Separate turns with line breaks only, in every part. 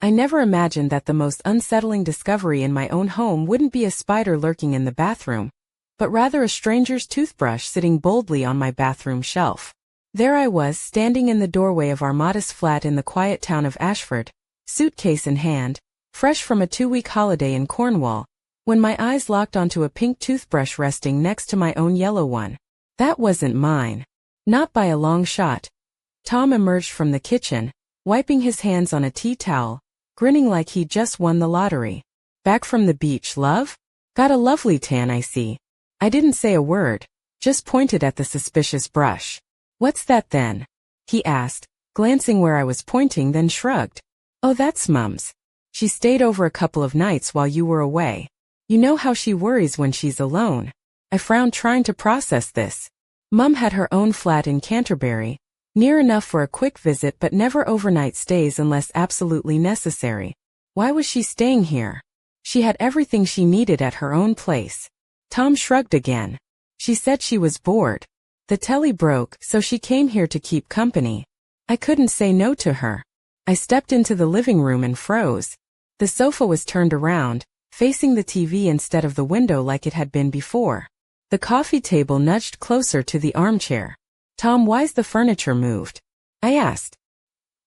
I never imagined that the most unsettling discovery in my own home wouldn't be a spider lurking in the bathroom, but rather a stranger's toothbrush sitting boldly on my bathroom shelf. There I was, standing in the doorway of our modest flat in the quiet town of Ashford, suitcase in hand, fresh from a 2-week holiday in Cornwall, when my eyes locked onto a pink toothbrush resting next to my own yellow one. That wasn't mine. Not by a long shot. Tom emerged from the kitchen, wiping his hands on a tea towel, grinning like he'd just won the lottery. Back from the beach, love? Got a lovely tan, I see. I didn't say a word, just pointed at the suspicious brush. What's that then? He asked, glancing where I was pointing, then shrugged. Oh, that's Mum's. She stayed over a couple of nights while you were away. You know how she worries when she's alone. I frowned, trying to process this. Mum had her own flat in Canterbury, near enough for a quick visit but never overnight stays unless absolutely necessary. Why was she staying here? She had everything she needed at her own place. Tom shrugged again. She said she was bored. The telly broke, so she came here to keep company. I couldn't say no to her. I stepped into the living room and froze. The sofa was turned around, facing the TV instead of the window like it had been before. The coffee table nudged closer to the armchair. Tom, why's the furniture moved? I asked.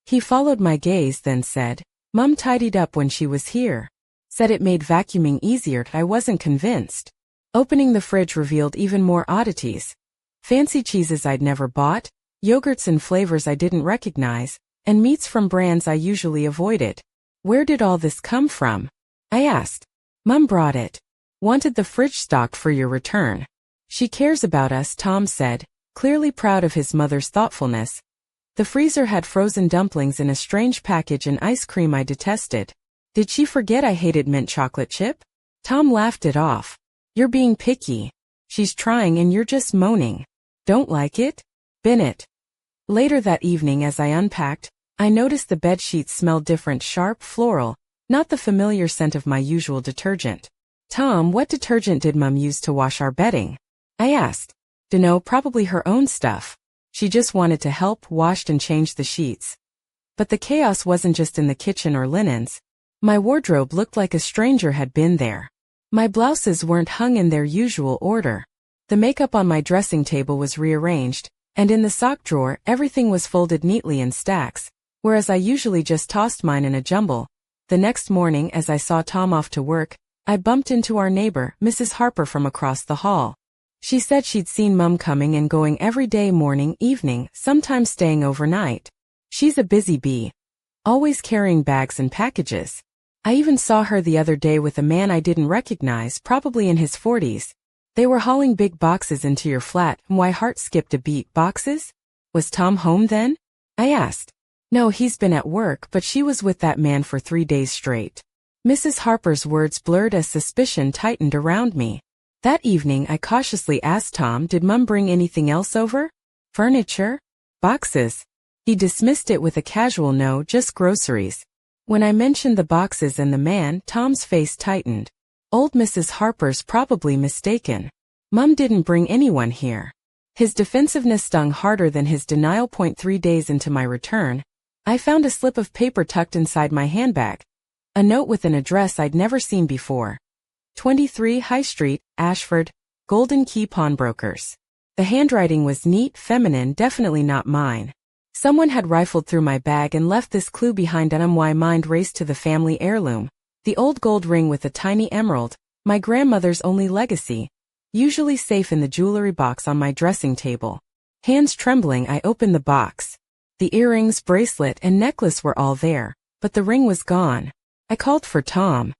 He followed my gaze, then said, Mum tidied up when she was here. Said it made vacuuming easier. I wasn't convinced. Opening the fridge revealed even more oddities. Fancy cheeses I'd never bought, yogurts and flavors I didn't recognize, and meats from brands I usually avoided. Where did all this come from? I asked. Mum brought it. Wanted the fridge stocked for your return. She cares about us, Tom said, clearly proud of his mother's thoughtfulness. The freezer had frozen dumplings in a strange package and ice cream I detested. Did she forget I hated mint chocolate chip? Tom laughed it off. You're being picky. She's trying and you're just moaning. Don't like it? Bin it. Later that evening as I unpacked, I noticed the bedsheets smelled different, sharp, floral, not the familiar scent of my usual detergent. Tom, what detergent did Mum use to wash our bedding? I asked. Dunno, probably her own stuff. She just wanted to help, washed and changed the sheets. But the chaos wasn't just in the kitchen or linens. My wardrobe looked like a stranger had been there. My blouses weren't hung in their usual order. The makeup on my dressing table was rearranged, and in the sock drawer everything was folded neatly in stacks, whereas I usually just tossed mine in a jumble. The next morning, as I saw Tom off to work, I bumped into our neighbor, Mrs. Harper, from across the hall. She said she'd seen Mum coming and going every day, morning, evening, sometimes staying overnight. She's a busy bee, always carrying bags and packages. I even saw her the other day with a man I didn't recognize, probably in his 40s. They were hauling big boxes into your flat. My heart skipped a beat. Boxes? Was Tom home then? I asked. No, he's been at work, but she was with that man for 3 days straight. Mrs. Harper's words blurred as suspicion tightened around me. That evening I cautiously asked Tom, did Mum bring anything else over? Furniture? Boxes? He dismissed it with a casual no, just groceries. When I mentioned the boxes and the man, Tom's face tightened. Old Mrs. Harper's probably mistaken. Mum didn't bring anyone here. His defensiveness stung harder than his denial. 3 days into my return, I found a slip of paper tucked inside my handbag. A note with an address I'd never seen before. 23 High Street, Ashford, Golden Key Pawnbrokers. The handwriting was neat, feminine, definitely not mine. Someone had rifled through my bag and left this clue behind, and my mind raced to the family heirloom. The old gold ring with a tiny emerald, my grandmother's only legacy, usually safe in the jewelry box on my dressing table. Hands trembling, I opened the box. The earrings, bracelet, and necklace were all there, but the ring was gone. I called for Tom.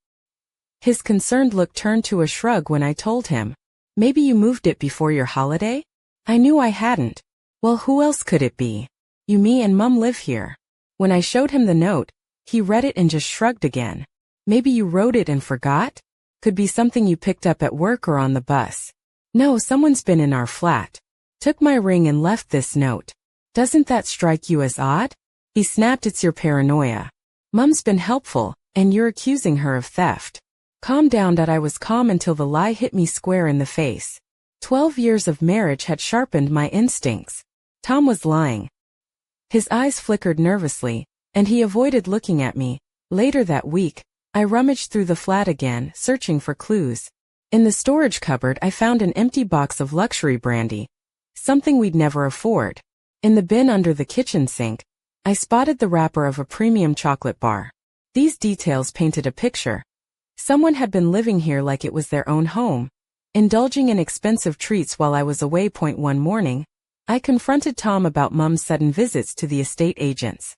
His concerned look turned to a shrug when I told him. Maybe you moved it before your holiday? I knew I hadn't. Well, who else could it be? You, me, and Mum live here. When I showed him the note, he read it and just shrugged again. Maybe you wrote it and forgot? Could be something you picked up at work or on the bus. No, someone's been in our flat. Took my ring and left this note. Doesn't that strike you as odd? He snapped. It's your paranoia. Mum's been helpful, and you're accusing her of theft. Calm down. I was calm until the lie hit me square in the face. 12 years of marriage had sharpened my instincts. Tom was lying. His eyes flickered nervously, and he avoided looking at me, Later that week, I rummaged through the flat again, searching for clues. In the storage cupboard I found an empty box of luxury brandy, something we'd never afford. In the bin under the kitchen sink, I spotted the wrapper of a premium chocolate bar. These details painted a picture. Someone had been living here like it was their own home, indulging in expensive treats while I was away. One morning, I confronted Tom about Mum's sudden visits to the estate agents.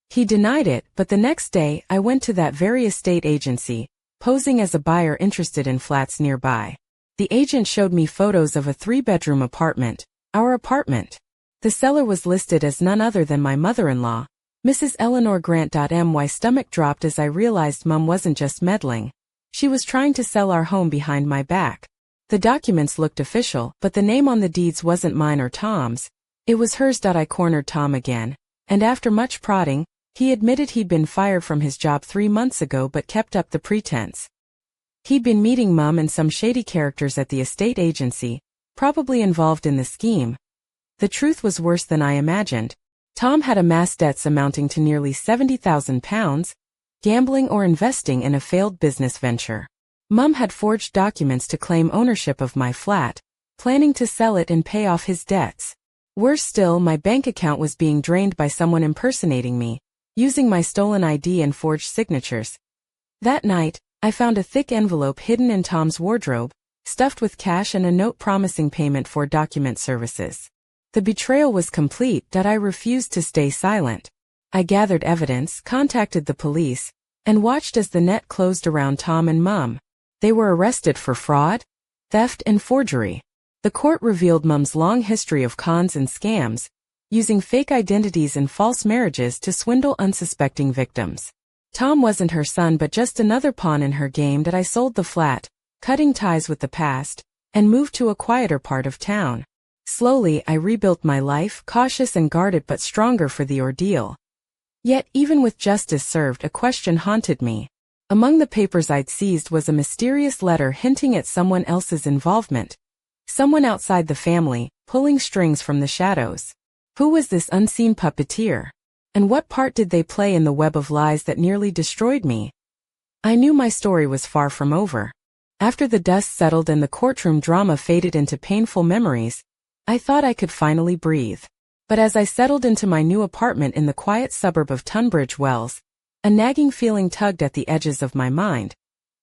He denied it, but the next day I went to that very estate agency, posing as a buyer interested in flats nearby. The agent showed me photos of a 3-bedroom apartment, our apartment. The seller was listed as none other than my mother-in-law, Mrs. Eleanor Grant. My stomach dropped as I realized Mum wasn't just meddling. She was trying to sell our home behind my back. The documents looked official, but the name on the deeds wasn't mine or Tom's. It was hers. I cornered Tom again, and after much prodding, he admitted he'd been fired from his job 3 months ago but kept up the pretense. He'd been meeting Mum and some shady characters at the estate agency, probably involved in the scheme. The truth was worse than I imagined. Tom had amassed debts amounting to nearly £70,000, gambling or investing in a failed business venture. Mum had forged documents to claim ownership of my flat, planning to sell it and pay off his debts. Worse still, my bank account was being drained by someone impersonating me, using my stolen ID and forged signatures. That night, I found a thick envelope hidden in Tom's wardrobe, stuffed with cash and a note promising payment for document services. The betrayal was complete. I refused to stay silent. I gathered evidence, contacted the police, and watched as the net closed around Tom and Mum. They were arrested for fraud, theft, and forgery. The court revealed Mum's long history of cons and scams, using fake identities and false marriages to swindle unsuspecting victims. Tom wasn't her son but just another pawn in her game. I sold the flat, cutting ties with the past, and moved to a quieter part of town. Slowly, I rebuilt my life, cautious and guarded but stronger for the ordeal. Yet, even with justice served, a question haunted me. Among the papers I'd seized was a mysterious letter hinting at someone else's involvement. Someone outside the family, pulling strings from the shadows. Who was this unseen puppeteer? And what part did they play in the web of lies that nearly destroyed me? I knew my story was far from over. After the dust settled and the courtroom drama faded into painful memories, I thought I could finally breathe. But as I settled into my new apartment in the quiet suburb of Tunbridge Wells, a nagging feeling tugged at the edges of my mind.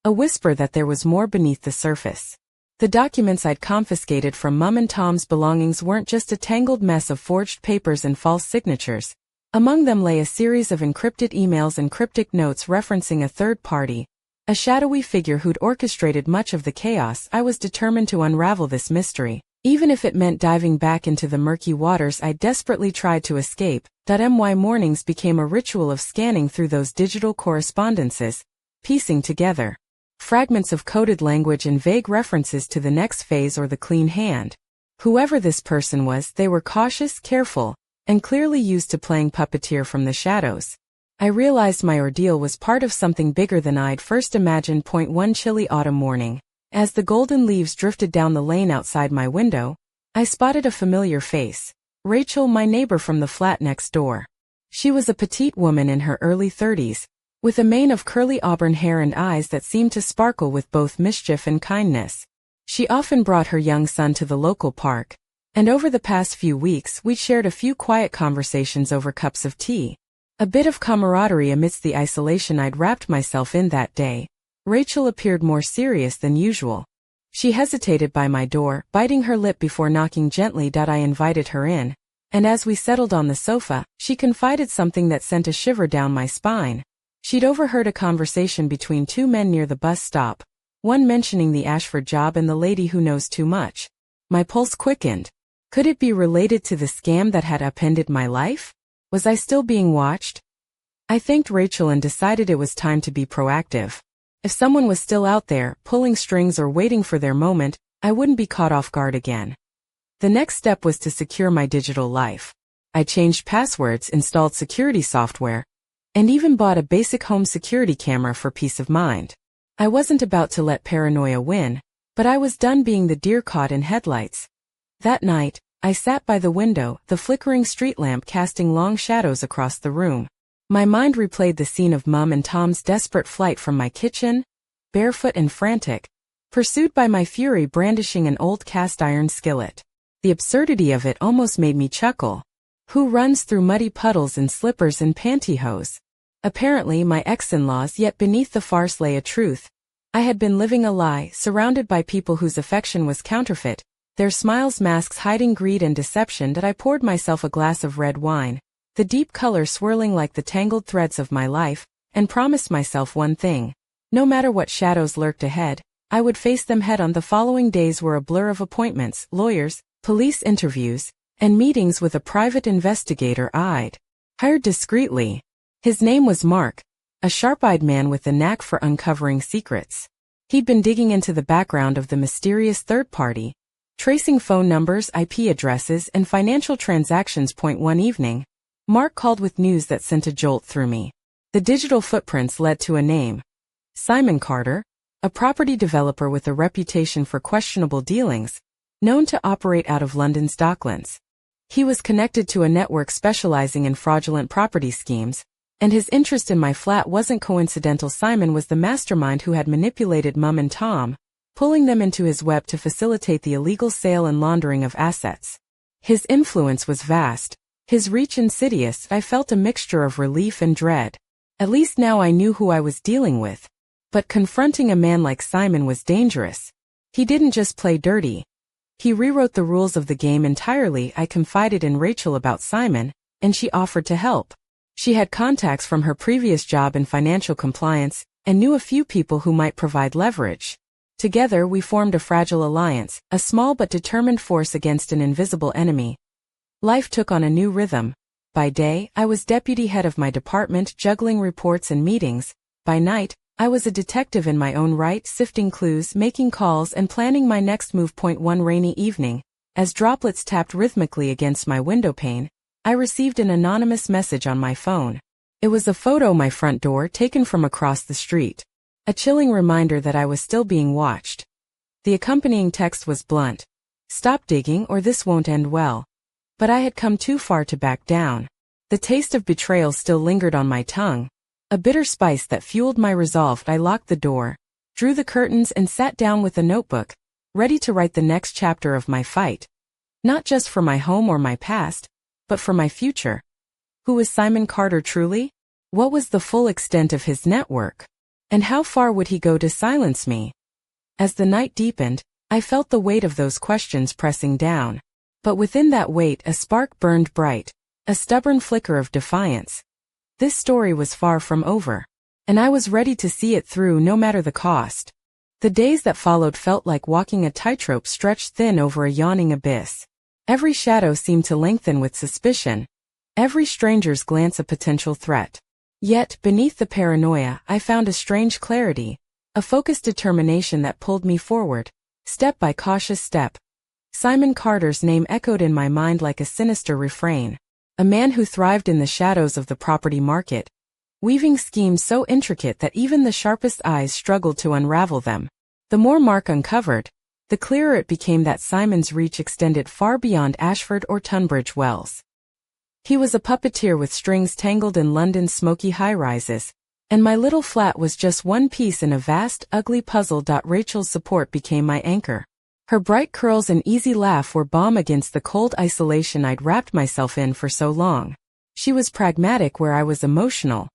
A whisper that there was more beneath the surface. The documents I'd confiscated from Mum and Tom's belongings weren't just a tangled mess of forged papers and false signatures. Among them lay a series of encrypted emails and cryptic notes referencing a third party, a shadowy figure who'd orchestrated much of the chaos. I was determined to unravel this mystery, even if it meant diving back into the murky waters I desperately tried to escape. My mornings became a ritual of scanning through those digital correspondences, piecing together fragments of coded language and vague references to the next phase or the clean hand. Whoever this person was, they were cautious, careful, and clearly used to playing puppeteer from the shadows. I realized my ordeal was part of something bigger than I'd first imagined. One chilly autumn morning, as the golden leaves drifted down the lane outside my window, I spotted a familiar face. Rachel, my neighbor from the flat next door. She was a petite woman in her early 30s, with a mane of curly auburn hair and eyes that seemed to sparkle with both mischief and kindness. She often brought her young son to the local park, and over the past few weeks we'd shared a few quiet conversations over cups of tea. A bit of camaraderie amidst the isolation I'd wrapped myself in that day. Rachel appeared more serious than usual. She hesitated by my door, biting her lip before knocking gently. I invited her in, and as we settled on the sofa, she confided something that sent a shiver down my spine. She'd overheard a conversation between two men near the bus stop, one mentioning the Ashford job and the lady who knows too much. My pulse quickened. Could it be related to the scam that had upended my life? Was I still being watched? I thanked Rachel and decided it was time to be proactive. If someone was still out there, pulling strings or waiting for their moment, I wouldn't be caught off guard again. The next step was to secure my digital life. I changed passwords, installed security software, and even bought a basic home security camera for peace of mind. I wasn't about to let paranoia win, but I was done being the deer caught in headlights. That night, I sat by the window, the flickering street lamp casting long shadows across the room. My mind replayed the scene of Mum and Tom's desperate flight from my kitchen, barefoot and frantic, pursued by my fury brandishing an old cast-iron skillet. The absurdity of it almost made me chuckle. Who runs through muddy puddles in slippers and pantyhose? Apparently my ex-in-laws, yet beneath the farce lay a truth. I had been living a lie, surrounded by people whose affection was counterfeit, their smiles masks hiding greed and deception. That I poured myself a glass of red wine, the deep color swirling like the tangled threads of my life, and promised myself one thing. No matter what shadows lurked ahead, I would face them head on. The following days were a blur of appointments, lawyers, police interviews, and meetings with a private investigator I'd hired discreetly. His name was Mark, a sharp-eyed man with a knack for uncovering secrets. He'd been digging into the background of the mysterious third party, tracing phone numbers, IP addresses, and financial transactions. One evening, Mark called with news that sent a jolt through me. The digital footprints led to a name: Simon Carter, a property developer with a reputation for questionable dealings, known to operate out of London's Docklands. He was connected to a network specializing in fraudulent property schemes, and his interest in my flat wasn't coincidental. Simon was the mastermind who had manipulated Mum and Tom, pulling them into his web to facilitate the illegal sale and laundering of assets. His influence was vast, his reach insidious. I felt a mixture of relief and dread. At least now I knew who I was dealing with. But confronting a man like Simon was dangerous. He didn't just play dirty. He rewrote the rules of the game entirely. I confided in Rachel about Simon, and she offered to help. She had contacts from her previous job in financial compliance, and knew a few people who might provide leverage. Together we formed a fragile alliance, a small but determined force against an invisible enemy. Life took on a new rhythm. By day, I was deputy head of my department, juggling reports and meetings. By night, I was a detective in my own right, sifting clues, making calls, and planning my next move. One rainy evening, as droplets tapped rhythmically against my windowpane, I received an anonymous message on my phone. It was a photo of my front door taken from across the street. A chilling reminder that I was still being watched. The accompanying text was blunt: "Stop digging or this won't end well." But I had come too far to back down. The taste of betrayal still lingered on my tongue, a bitter spice that fueled my resolve. I locked the door, drew the curtains, and sat down with a notebook, ready to write the next chapter of my fight. Not just for my home or my past, but for my future. Who was Simon Carter truly? What was the full extent of his network? And how far would he go to silence me? As the night deepened, I felt the weight of those questions pressing down. But within that weight a spark burned bright, a stubborn flicker of defiance. This story was far from over, and I was ready to see it through no matter the cost. The days that followed felt like walking a tightrope stretched thin over a yawning abyss. Every shadow seemed to lengthen with suspicion, every stranger's glance a potential threat. Yet, beneath the paranoia, I found a strange clarity, a focused determination that pulled me forward, step by cautious step. Simon Carter's name echoed in my mind like a sinister refrain. A man who thrived in the shadows of the property market, weaving schemes so intricate that even the sharpest eyes struggled to unravel them. The more Mark uncovered, the clearer it became that Simon's reach extended far beyond Ashford or Tunbridge Wells. He was a puppeteer with strings tangled in London's smoky high-rises, and my little flat was just one piece in a vast, ugly puzzle. Rachel's support became my anchor. Her bright curls and easy laugh were balm against the cold isolation I'd wrapped myself in for so long. She was pragmatic where I was emotional,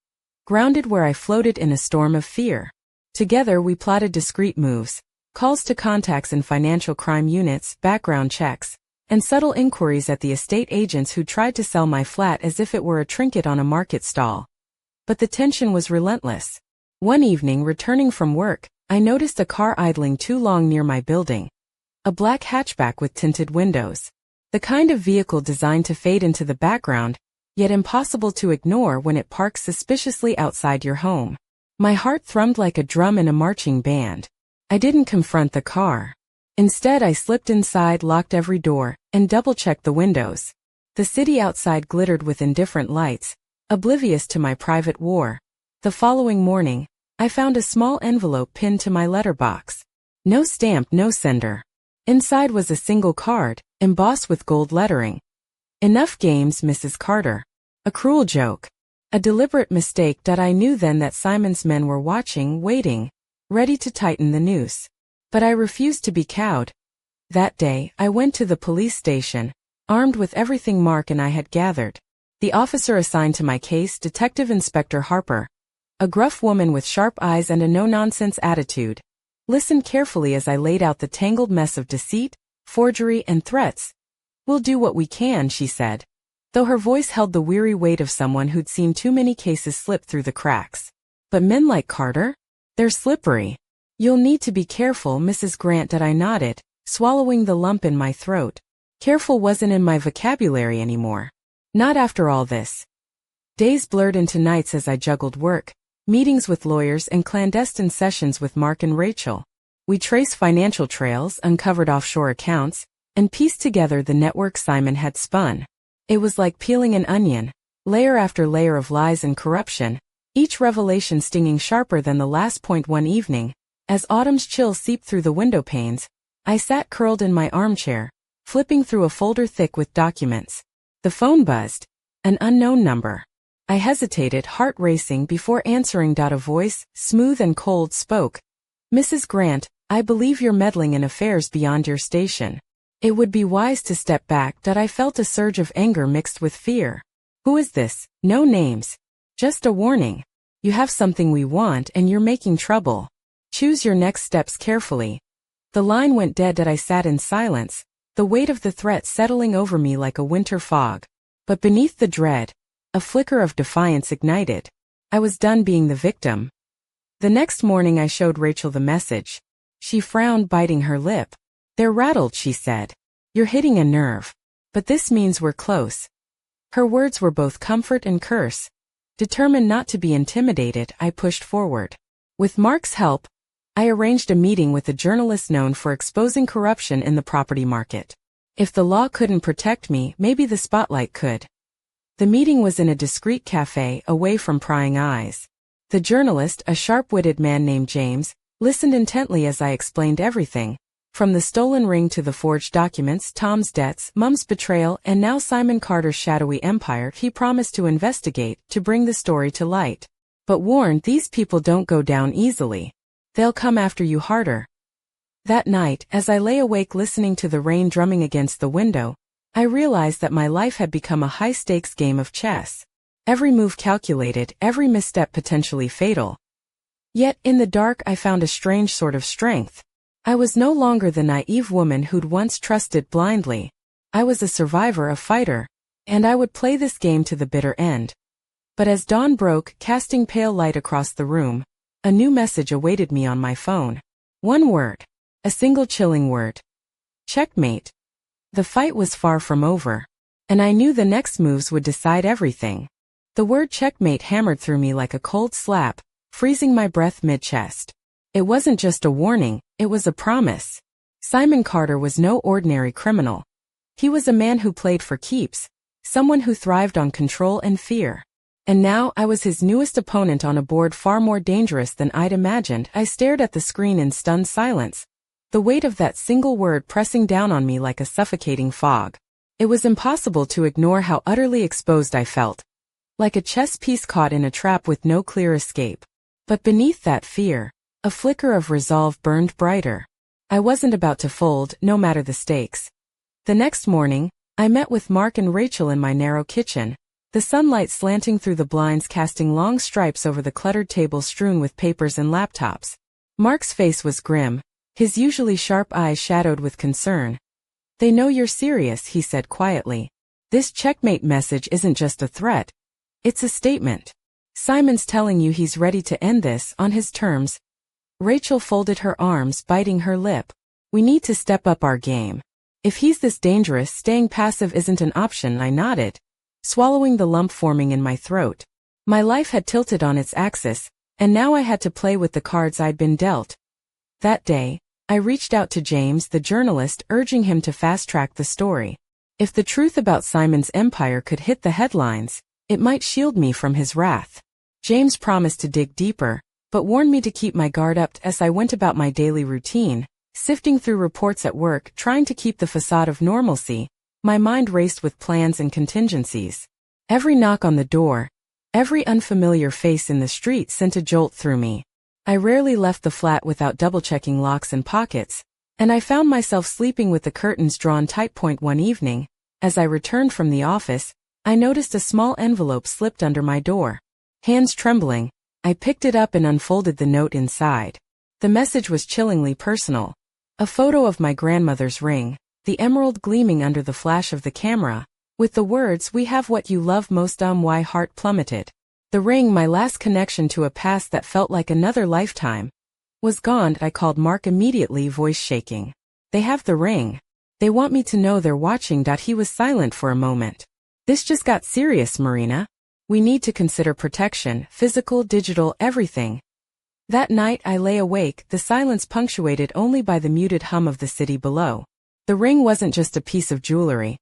grounded where I floated in a storm of fear. Together we plotted discreet moves, calls to contacts in financial crime units, background checks, and subtle inquiries at the estate agents who tried to sell my flat as if it were a trinket on a market stall. But the tension was relentless. One evening, returning from work, I noticed a car idling too long near my building. A black hatchback with tinted windows. The kind of vehicle designed to fade into the background, yet impossible to ignore when it parks suspiciously outside your home. My heart thrummed like a drum in a marching band. I didn't confront the car. Instead, I slipped inside, locked every door, and double-checked the windows. The city outside glittered with indifferent lights, oblivious to my private war. The following morning, I found a small envelope pinned to my letterbox. No stamp, no sender. Inside was a single card, embossed with gold lettering. "Enough games, Mrs. Carter." A cruel joke. A deliberate mistake that I knew then that Simon's men were watching, waiting, ready to tighten the noose. But I refused to be cowed. That day, I went to the police station, armed with everything Mark and I had gathered. The officer assigned to my case, Detective Inspector Harper, a gruff woman with sharp eyes and a no-nonsense attitude, listened carefully as I laid out the tangled mess of deceit, forgery, and threats. "We'll do what we can," she said, though her voice held the weary weight of someone who'd seen too many cases slip through the cracks. "But men like Carter? They're slippery. You'll need to be careful, Mrs. Grant," I nodded, swallowing the lump in my throat. Careful wasn't in my vocabulary anymore. Not after all this. Days blurred into nights as I juggled work, meetings with lawyers, and clandestine sessions with Mark and Rachel. We traced financial trails, uncovered offshore accounts, and pieced together the network Simon had spun. It was like peeling an onion, layer after layer of lies and corruption, each revelation stinging sharper than the last. One evening, as autumn's chill seeped through the window panes, I sat curled in my armchair, flipping through a folder thick with documents. The phone buzzed. An unknown number. I hesitated, heart racing, before answering. A voice, smooth and cold, spoke. "Mrs. Grant, I believe you're meddling in affairs beyond your station. It would be wise to step back." I felt a surge of anger mixed with fear. "Who is this?" "No names. Just a warning. You have something we want and you're making trouble. Choose your next steps carefully." The line went dead. I sat in silence, the weight of the threat settling over me like a winter fog. But beneath the dread, a flicker of defiance ignited. I was done being the victim. The next morning I showed Rachel the message. She frowned, biting her lip. "They're rattled," she said. "You're hitting a nerve. But this means we're close." Her words were both comfort and curse. Determined not to be intimidated, I pushed forward. With Mark's help, I arranged a meeting with a journalist known for exposing corruption in the property market. If the law couldn't protect me, maybe the spotlight could. The meeting was in a discreet cafe, away from prying eyes. The journalist, a sharp-witted man named James, listened intently as I explained everything, from the stolen ring to the forged documents, Tom's debts, Mum's betrayal, and now Simon Carter's shadowy empire. He promised to investigate, to bring the story to light. But warned, these people don't go down easily. They'll come after you harder. That night, as I lay awake listening to the rain drumming against the window, I realized that my life had become a high-stakes game of chess. Every move calculated, every misstep potentially fatal. Yet, in the dark, I found a strange sort of strength. I was no longer the naive woman who'd once trusted blindly. I was a survivor, a fighter, and I would play this game to the bitter end. But as dawn broke, casting pale light across the room, a new message awaited me on my phone. One word. A single chilling word. Checkmate. The fight was far from over, and I knew the next moves would decide everything. The word checkmate hammered through me like a cold slap, freezing my breath mid-chest. It wasn't just a warning, it was a promise. Simon Carter was no ordinary criminal. He was a man who played for keeps, someone who thrived on control and fear. And now I was his newest opponent on a board far more dangerous than I'd imagined. I stared at the screen in stunned silence, the weight of that single word pressing down on me like a suffocating fog. It was impossible to ignore how utterly exposed I felt, like a chess piece caught in a trap with no clear escape. But beneath that fear, a flicker of resolve burned brighter. I wasn't about to fold, no matter the stakes. The next morning, I met with Mark and Rachel in my narrow kitchen, the sunlight slanting through the blinds casting long stripes over the cluttered table strewn with papers and laptops. Mark's face was grim, his usually sharp eyes shadowed with concern. "They know you're serious," he said quietly. "This checkmate message isn't just a threat. It's a statement. Simon's telling you he's ready to end this on his terms." Rachel folded her arms, biting her lip. "We need to step up our game. If he's this dangerous, staying passive isn't an option," I nodded, swallowing the lump forming in my throat. My life had tilted on its axis, and now I had to play with the cards I'd been dealt. That day, I reached out to James, the journalist, urging him to fast-track the story. If the truth about Simon's empire could hit the headlines, it might shield me from his wrath. James promised to dig deeper, but warned me to keep my guard up as I went about my daily routine, sifting through reports at work, trying to keep the facade of normalcy. My mind raced with plans and contingencies. Every knock on the door, Every unfamiliar face in the street sent a jolt through me. I rarely left the flat without double-checking locks and pockets, and I found myself sleeping with the curtains drawn tight. One evening, as I returned from the office, I noticed a small envelope slipped under my door. Hands trembling, I picked it up and unfolded the note inside. The message was chillingly personal. A photo of my grandmother's ring, the emerald gleaming under the flash of the camera, with the words, "We have what you love most." My heart plummeted. The ring, my last connection to a past that felt like another lifetime, was gone. I called Mark immediately, voice shaking. "They have the ring. They want me to know they're watching." He was silent for a moment. "This just got serious, Marina. We need to consider protection, physical, digital, everything." That night I lay awake, the silence punctuated only by the muted hum of the city below. The ring wasn't just a piece of jewelry.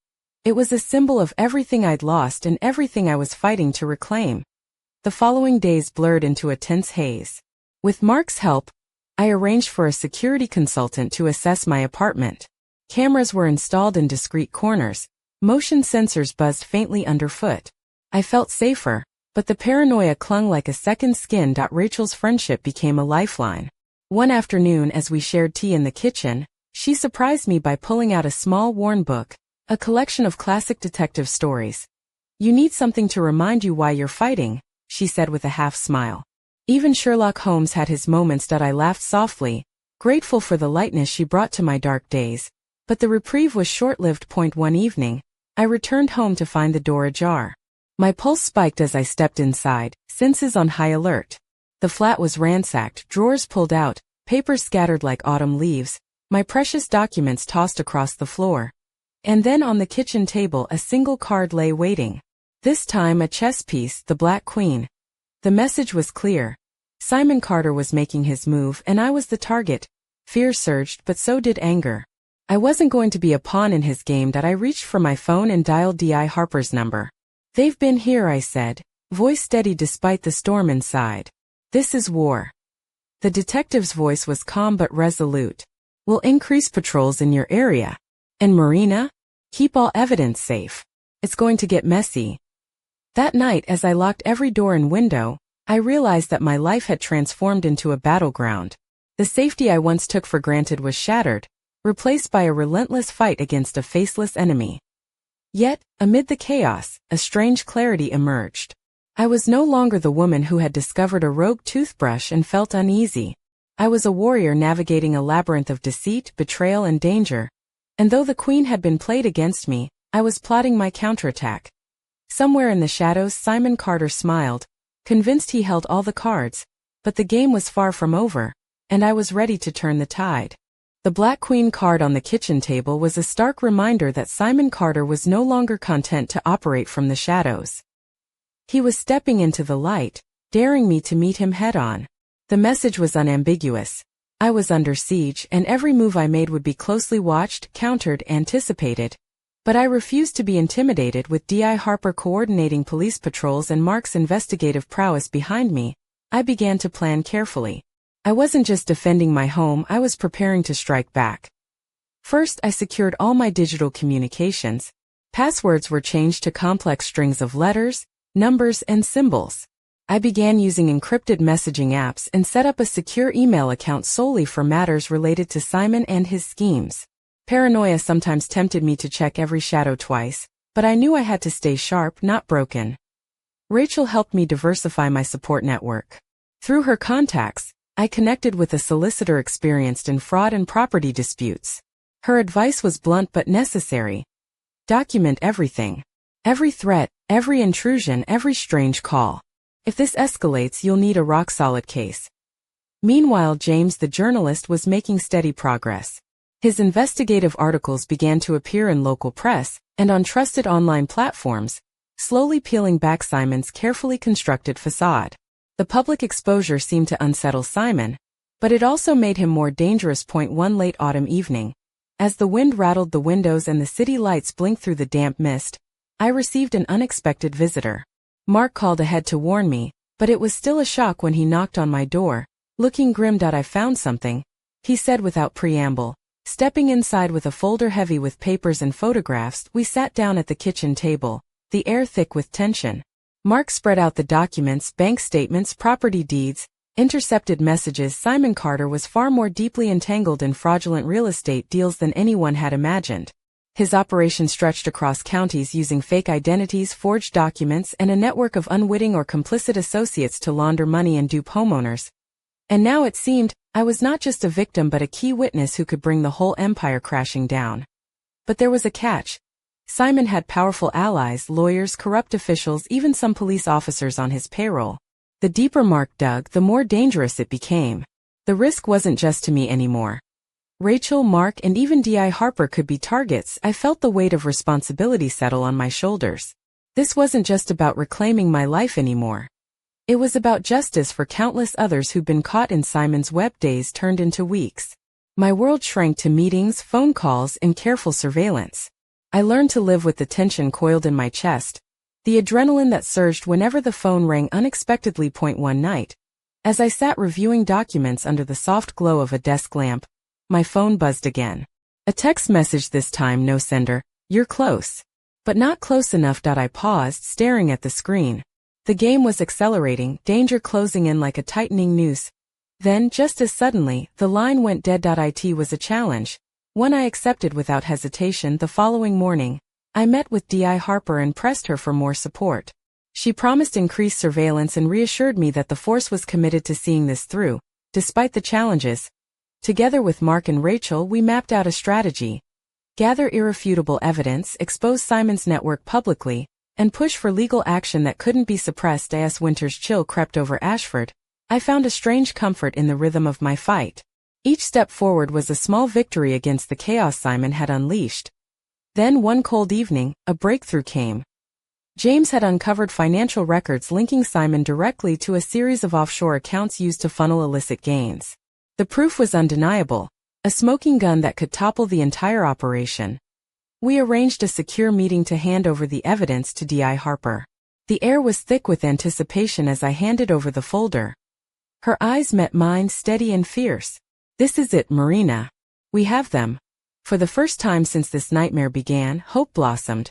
It was a symbol of everything I'd lost and everything I was fighting to reclaim. The following days blurred into a tense haze. With Mark's help, I arranged for a security consultant to assess my apartment. Cameras were installed in discreet corners. Motion sensors buzzed faintly underfoot. I felt safer, but the paranoia clung like a second skin. Rachel's friendship became a lifeline. One afternoon, as we shared tea in the kitchen, she surprised me by pulling out a small worn book, a collection of classic detective stories. "You need something to remind you why you're fighting," she said with a half smile. "Even Sherlock Holmes had his moments." I laughed softly, grateful for the lightness she brought to my dark days. But the reprieve was short-lived. One evening, I returned home to find the door ajar. My pulse spiked as I stepped inside, senses on high alert. The flat was ransacked, drawers pulled out, papers scattered like autumn leaves, my precious documents tossed across the floor. And then on the kitchen table a single card lay waiting. This time a chess piece, the Black Queen. The message was clear. Simon Carter was making his move and I was the target. Fear surged, but so did anger. I wasn't going to be a pawn in his game. I reached for my phone and dialed D.I. Harper's number. "They've been here," I said, voice steady despite the storm inside. "This is war." The detective's voice was calm but resolute. "We'll increase patrols in your area. And Marina? Keep all evidence safe. It's going to get messy." That night, as I locked every door and window, I realized that my life had transformed into a battleground. The safety I once took for granted was shattered, replaced by a relentless fight against a faceless enemy. Yet, amid the chaos, a strange clarity emerged. I was no longer the woman who had discovered a rogue toothbrush and felt uneasy. I was a warrior navigating a labyrinth of deceit, betrayal, and danger. And though the queen had been played against me, I was plotting my counterattack. Somewhere in the shadows, Simon Carter smiled, convinced he held all the cards, but the game was far from over, and I was ready to turn the tide. The Black Queen card on the kitchen table was a stark reminder that Simon Carter was no longer content to operate from the shadows. He was stepping into the light, daring me to meet him head-on. The message was unambiguous. I was under siege, and every move I made would be closely watched, countered, anticipated. But I refused to be intimidated. With D.I. Harper coordinating police patrols and Mark's investigative prowess behind me, I began to plan carefully. I wasn't just defending my home, I was preparing to strike back. First, I secured all my digital communications. Passwords were changed to complex strings of letters, numbers, and symbols. I began using encrypted messaging apps and set up a secure email account solely for matters related to Simon and his schemes. Paranoia sometimes tempted me to check every shadow twice, but I knew I had to stay sharp, not broken. Rachel helped me diversify my support network. Through her contacts, I connected with a solicitor experienced in fraud and property disputes. Her advice was blunt but necessary. Document everything. Every threat, every intrusion, every strange call. If this escalates, you'll need a rock-solid case. Meanwhile, James the journalist was making steady progress. His investigative articles began to appear in local press and on trusted online platforms, slowly peeling back Simon's carefully constructed facade. The public exposure seemed to unsettle Simon, but it also made him more dangerous. One late autumn evening, as the wind rattled the windows and the city lights blinked through the damp mist, I received an unexpected visitor. Mark called ahead to warn me, but it was still a shock when he knocked on my door. Looking grim. "I found something," he said without preamble. Stepping inside with a folder heavy with papers and photographs, we sat down at the kitchen table, the air thick with tension. Mark spread out the documents, bank statements, property deeds, intercepted messages. Simon Carter was far more deeply entangled in fraudulent real estate deals than anyone had imagined. His operation stretched across counties using fake identities, forged documents, and a network of unwitting or complicit associates to launder money and dupe homeowners. And now it seemed, I was not just a victim but a key witness who could bring the whole empire crashing down. But there was a catch. Simon had powerful allies, lawyers, corrupt officials, even some police officers on his payroll. The deeper Mark dug, the more dangerous it became. The risk wasn't just to me anymore. Rachel, Mark, and even D.I. Harper could be targets. I felt the weight of responsibility settle on my shoulders. This wasn't just about reclaiming my life anymore. It was about justice for countless others who'd been caught in Simon's web. Days turned into weeks. My world shrank to meetings, phone calls, and careful surveillance. I learned to live with the tension coiled in my chest, the adrenaline that surged whenever the phone rang unexpectedly. One night, as I sat reviewing documents under the soft glow of a desk lamp, my phone buzzed again. A text message this time, no sender, "You're close." But not close enough. I paused, staring at the screen. The game was accelerating, danger closing in like a tightening noose. Then, just as suddenly, the line went dead. It was a challenge, one I accepted without hesitation. The following morning, I met with D.I. Harper and pressed her for more support. She promised increased surveillance and reassured me that the force was committed to seeing this through, despite the challenges. Together with Mark and Rachel, we mapped out a strategy. Gather irrefutable evidence, expose Simon's network publicly, and push for legal action that couldn't be suppressed. As winter's chill crept over Ashford, I found a strange comfort in the rhythm of my fight. Each step forward was a small victory against the chaos Simon had unleashed. Then one cold evening, a breakthrough came. James had uncovered financial records linking Simon directly to a series of offshore accounts used to funnel illicit gains. The proof was undeniable, a smoking gun that could topple the entire operation. We arranged a secure meeting to hand over the evidence to D.I. Harper. The air was thick with anticipation as I handed over the folder. Her eyes met mine, steady and fierce. "This is it, Marina. We have them." For the first time since this nightmare began, hope blossomed.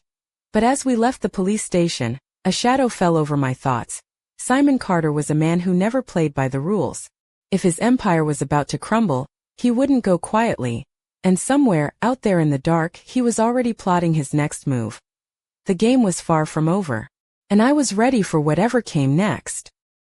But as we left the police station, a shadow fell over my thoughts. Simon Carter was a man who never played by the rules. If his empire was about to crumble, he wouldn't go quietly. And somewhere, out there in the dark, he was already plotting his next move. The game was far from over. And I was ready for whatever came next.